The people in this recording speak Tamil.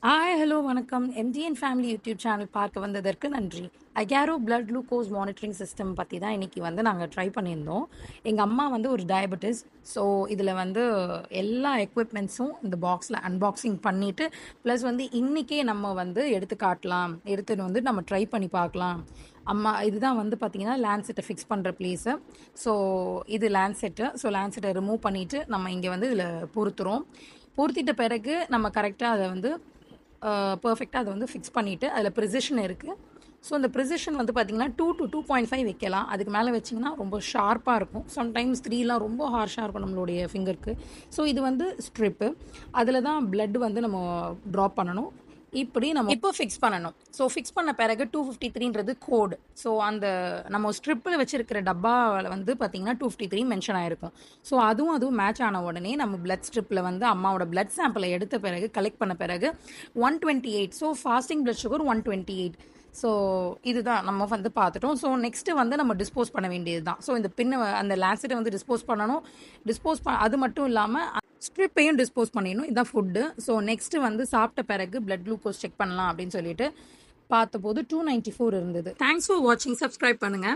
ஹலோ வணக்கம். எம்டிஎன் ஃபேமிலி யூடியூப் சேனல் பார்க்க வந்ததற்கு நன்றி. அகேரோ பிளட் குளுக்கோஸ் மானிட்டரிங் சிஸ்டம் பற்றி தான் இன்றைக்கி வந்து நாங்கள் ட்ரை பண்ணியிருந்தோம். எங்கள் அம்மா வந்து ஒரு டயபெட்டிஸ். ஸோ இதில் வந்து எல்லா எக்யூப்மெண்ட்ஸும் இந்த பாக்ஸில் அன்பாக்சிங் பண்ணிவிட்டு ப்ளஸ் வந்து இன்றைக்கே நம்ம வந்து எடுத்து காட்டலாம், எடுத்துகிட்டு வந்து நம்ம ட்ரை பண்ணி பார்க்கலாம். அம்மா இதுதான் வந்து பார்த்திங்கன்னா லேண்ட்செட்டை ஃபிக்ஸ் பண்ணுற ப்ளேஸு. ஸோ இது லேண்ட்செட்டு. ஸோ லேண்ட்செட்டை ரிமூவ் பண்ணிவிட்டு நம்ம இங்கே வந்து இதில் பொருத்துகிறோம். பொருத்திட்ட பிறகு நம்ம கரெக்டாக அதை வந்து பர்ஃபெக்டாக அதை வந்து ஃபிக்ஸ் பண்ணிவிட்டு அதில் ப்ரிசிஷன் இருக்குது. ஸோ அந்த ப்ரிசிஷன் வந்து பார்த்திங்கன்னா 2 to 2.5 வைக்கலாம். அதுக்கு மேலே வச்சிங்கன்னா ரொம்ப ஷார்ப்பாக இருக்கும். சம்டைம்ஸ் 3லாம் ரொம்ப ஹார்ஷாக இருக்கும் நம்மளுடைய ஃபிங்கருக்கு. ஸோ இது வந்து ஸ்ட்ரிப்பு. அதில் தான் பிளட் வந்து நம்ம ட்ராப் பண்ணணும். இப்படி நம்ம இப்போ ஃபிக்ஸ் பண்ணணும். ஸோ ஃபிக்ஸ் பண்ண பிறகு 253ன்றது கோடு. ஸோ அந்த நம்ம ஸ்ட்ரிப்பில் வச்சிருக்கிற டப்பாவில் வந்து பார்த்திங்கன்னா 253 மென்ஷன் ஆகிருக்கும். ஸோ அதுவும் மேட்ச் ஆன உடனே நம்ம பிளட் ஸ்ட்ரிப்பில் வந்து அம்மாவோட பிளட் சாம்பிளை எடுத்த பிறகு கலெக்ட் பண்ண பிறகு 128. So fasting blood sugar 128. So இதுதான் நம்ம வந்து பார்த்துட்டோம். ஸோ நெக்ஸ்ட்டு வந்து நம்ம டிஸ்போஸ் பண்ண வேண்டியது தான். ஸோ இந்த பின்னை அந்த லேன்செட்டை வந்து டிஸ்போஸ் பண்ணணும். அது மட்டும் இல்லாமல் ஸ்ட்ரிப்பையும் டிஸ்போஸ் பண்ணிடணும். இதுதான் ஃபுட்டு. ஸோ நெக்ஸ்ட்டு வந்து சாப்பிட்ட பிறகு பிளட் குளுக்கோஸ் செக் பண்ணலாம் அப்படின்னு சொல்லிட்டு பார்த்தபோது 294 இருந்தது. தேங்க்ஸ் ஃபார் வாட்சிங். சப்ஸ்கிரைப் பண்ணுங்கள்.